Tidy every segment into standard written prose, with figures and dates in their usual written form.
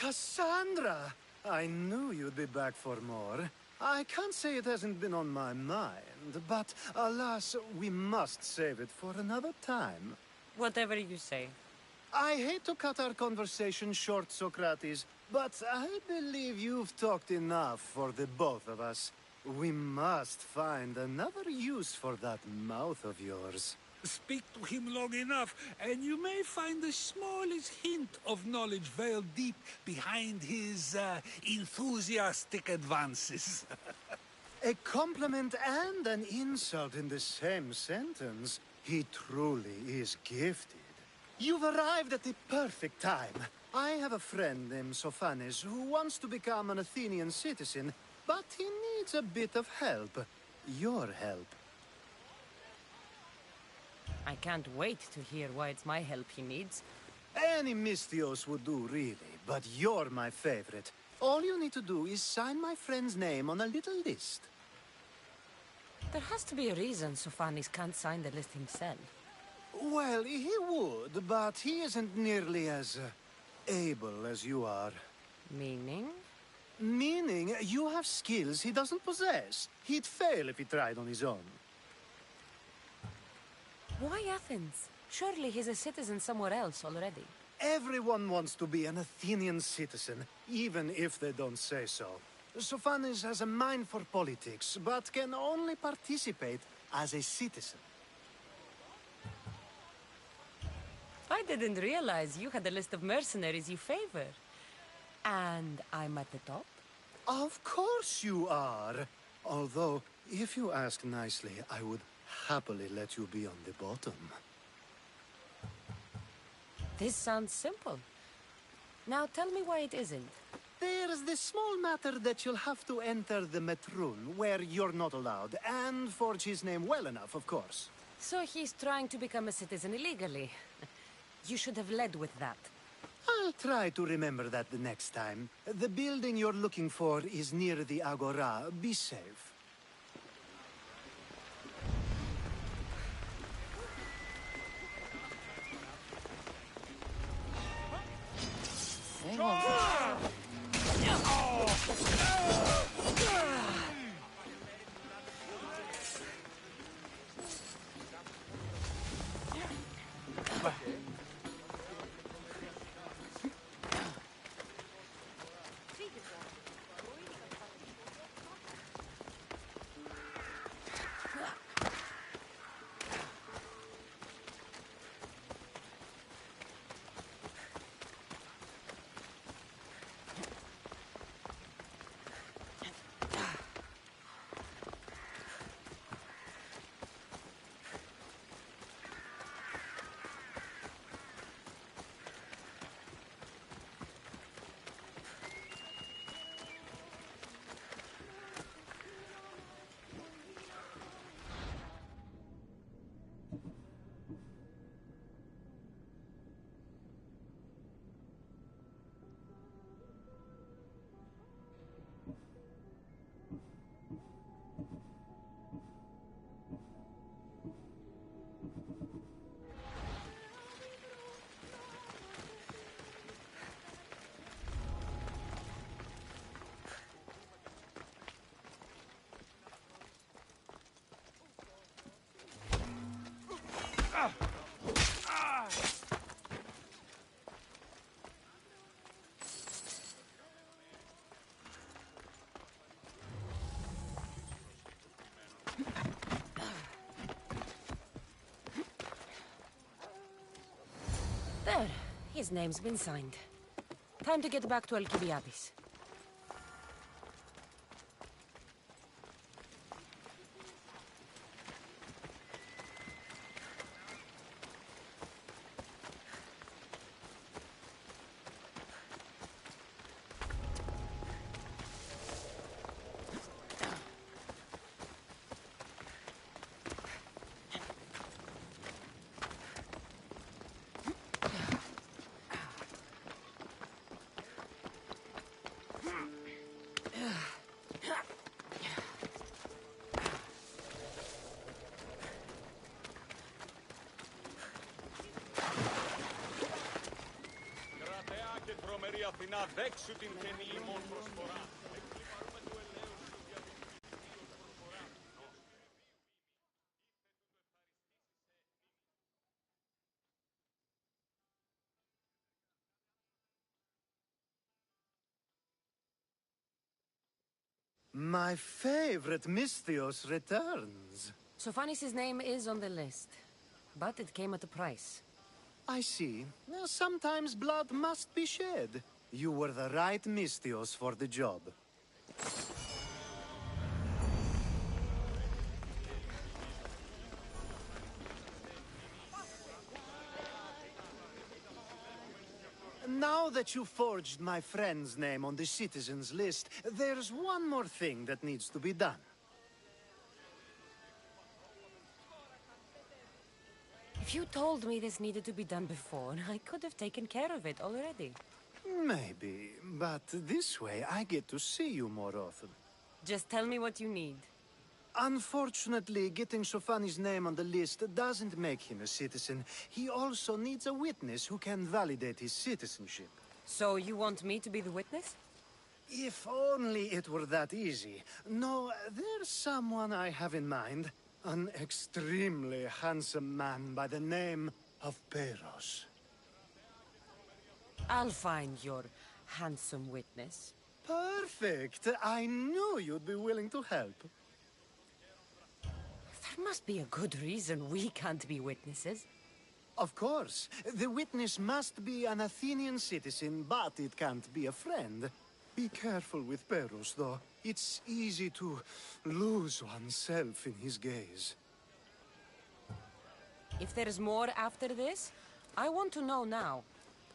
Cassandra! I knew you'd be back for more. I can't say it hasn't been on my mind, but alas, we must save it for another time. Whatever you say. I hate to cut our conversation short, Socrates, but I believe you've talked enough for the both of us. We must find another use for that mouth of yours. Speak to him long enough, and you may find the smallest hint of knowledge veiled deep behind his enthusiastic advances. A compliment and an insult in the same sentence. He truly is gifted. You've arrived at the perfect time. I have a friend named Sophanes who wants to become an Athenian citizen, but he needs a bit of help. Your help. I can't wait to hear why it's my help he needs. Any Mystios would do, really, but you're my favorite. All you need to do is sign my friend's name on a little list. There has to be a reason Sophanes can't sign the list himself. Well, he would, but he isn't nearly as able as you are. Meaning? Meaning, you have skills he doesn't possess. He'd fail if he tried on his own. Why Athens? Surely he's a citizen somewhere else already. Everyone wants to be an Athenian citizen, even if they don't say so. Sophanes has a mind for politics, but can only participate as a citizen. I didn't realize you had a list of mercenaries you favor. And I'm at the top? Of course you are. Although, if you ask nicely, I would happily let you be on the bottom. This sounds simple. Now tell me why it isn't. There's this small matter that you'll have to enter the Metroon, where you're not allowed, and forge his name well enough, of course. So he's trying to become a citizen illegally. You should have led with that. I'll try to remember that the next time. The building you're looking for is near the Agora. Be safe. There. His name's been signed. Time to get back to Alcibiades. My favorite Misthios returns. Sophanis' name is on the list, but it came at a price. I see. Now, sometimes blood must be shed. You were the right Misthios for the job. Now that you forged my friend's name on the citizens list, there's one more thing that needs to be done. If you told me this needed to be done before, I could have taken care of it already. Maybe, but this way I get to see you more often. Just tell me what you need. Unfortunately, getting Sofani's name on the list doesn't make him a citizen. He also needs a witness who can validate his citizenship. So you want me to be the witness? If only it were that easy. No, there's someone I have in mind. An extremely handsome man by the name of Peros. I'll find your handsome witness. Perfect! I knew you'd be willing to help. There must be a good reason we can't be witnesses. Of course. The witness must be an Athenian citizen, but it can't be a friend. Be careful with Peros, though. It's easy to lose oneself in his gaze. If there's more after this, I want to know now.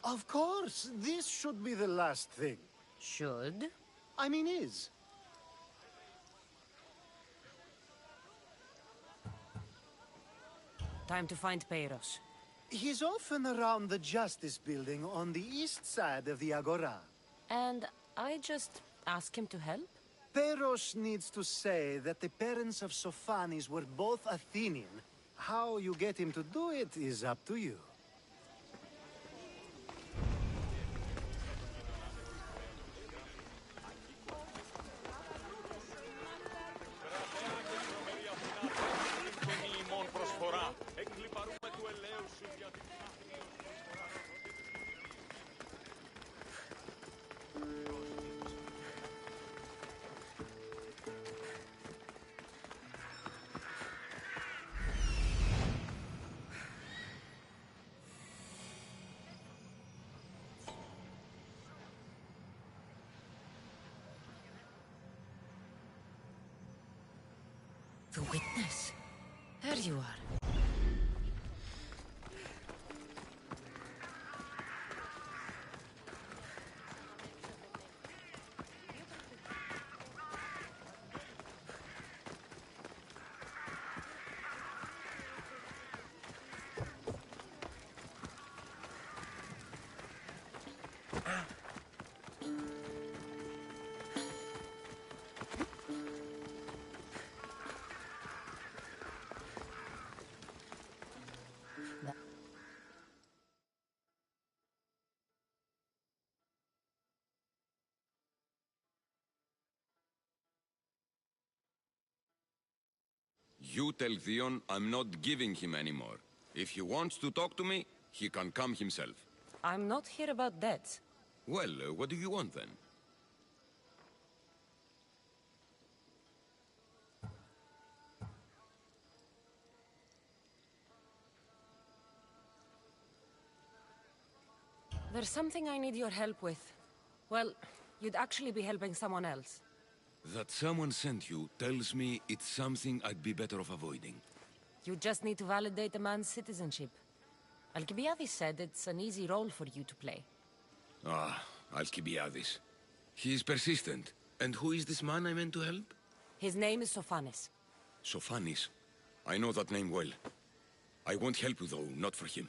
Of course! This should be the last thing. Should? I mean, is. Time to find Peros. He's often around the Justice Building on the east side of the Agora. And I just ask him to help? Peros needs to say that the parents of Sophanis were both Athenian. How you get him to do it is up to you. The witness. There you are. You tell Theon I'm not giving him anymore. If he wants to talk to me, he can come himself. I'm not here about debts. Well, what do you want then? There's something I need your help with. Well, you'd actually be helping someone else. That someone sent you tells me it's something I'd be better off avoiding. You just need to validate a man's citizenship. Alcibiades said it's an easy role for you to play. Ah, Alcibiades. He's persistent. And who is this man I meant to help? His name is Sophanis. Sophanis. I know that name well. I want help though, not for him.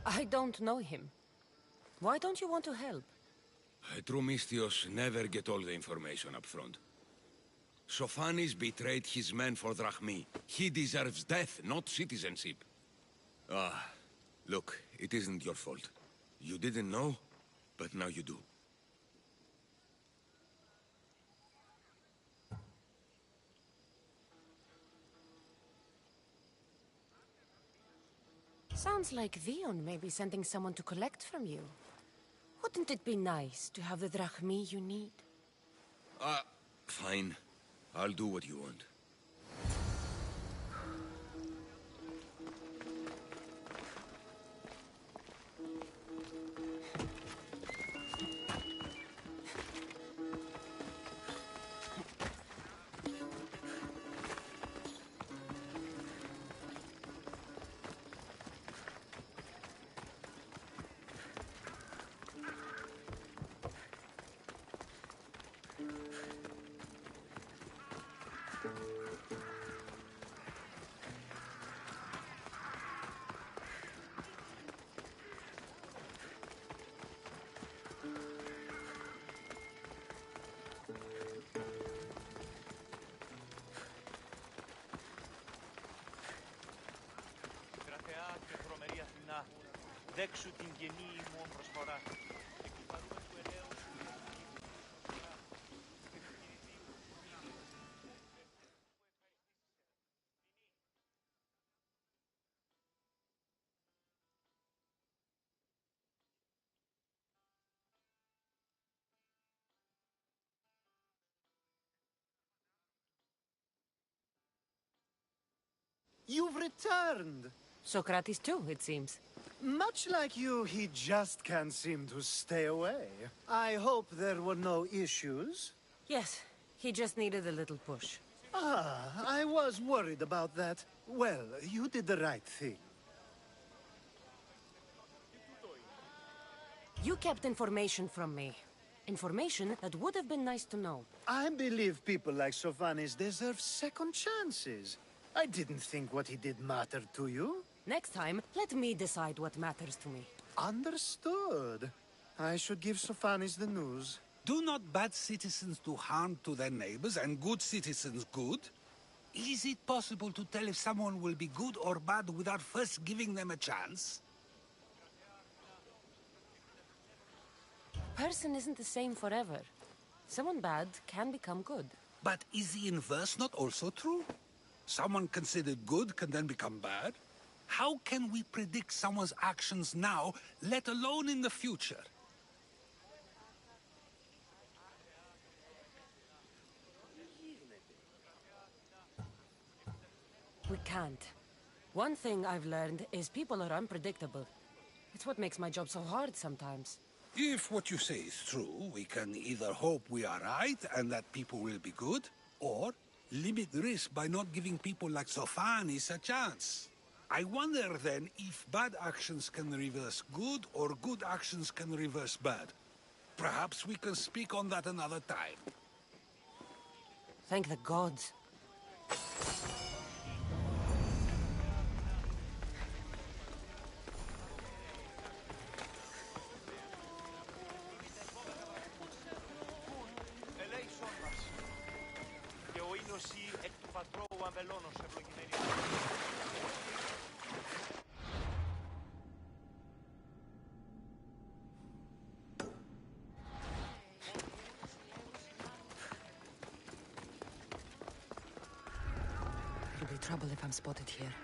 I don't know him. Why don't you want to help? True Misthios never get all the information up front. Sophanis betrayed his men for Drachmi. He deserves death, not citizenship. Ah, Look, it isn't your fault. You didn't know, but now you do. Sounds like Vion may be sending someone to collect from you. Wouldn't it be nice to have the drachmi you need? Fine. I'll do what you want. Δέξου την γενή ημών προσφορά. You've returned! Socrates too, it seems. Much like you, he just can't seem to stay away. I hope there were no issues. Yes, he just needed a little push. I was worried about that. Well, you did the right thing. You kept information from me. Information that would have been nice to know. I believe people like Sophanis deserve second chances. I didn't think what he did mattered to you. Next time, let me decide what matters to me. Understood. I should give Sophanis the news. Do not bad citizens do harm to their neighbors and good citizens good? Is it possible to tell if someone will be good or bad without first giving them a chance? Person isn't the same forever. Someone bad can become good. But is the inverse not also true? Someone considered good can then become bad? How can we predict someone's actions now, let alone in the future? We can't. One thing I've learned is people are unpredictable. It's what makes my job so hard sometimes. If what you say is true, we can either hope we are right and that people will be good, or limit risk by not giving people like Sophanis a chance. I wonder then if bad actions can reverse good or good actions can reverse bad. Perhaps we can speak on that another time. Thank the gods. Ελέησόν μας. Και ο ίνωση εκ του πατρώου αμβελώνος ευλογημένη. It'll be trouble if I'm spotted here.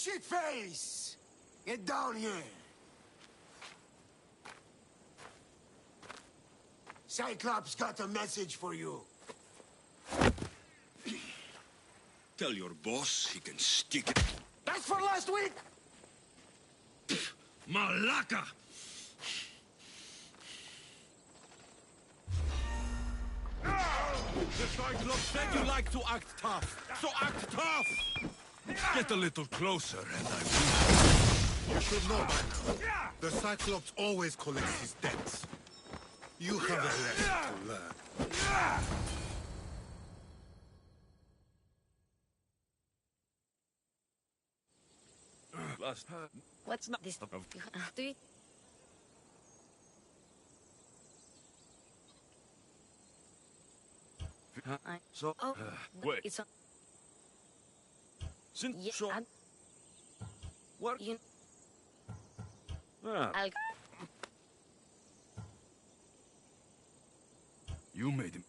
shitface! Get down here. Cyclops got a message for you. Tell your boss he can stick it. That's for last week! Malaka! The Cyclops said you like to act tough, so act tough! Get a little closer and I will. You should know by now. The Cyclops always collects his debts. You have a lesson to learn. What's not this? Do you? So, Wait. It's a, since yeah, so, what? you, Ah, I'll, You made him.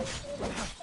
Huh.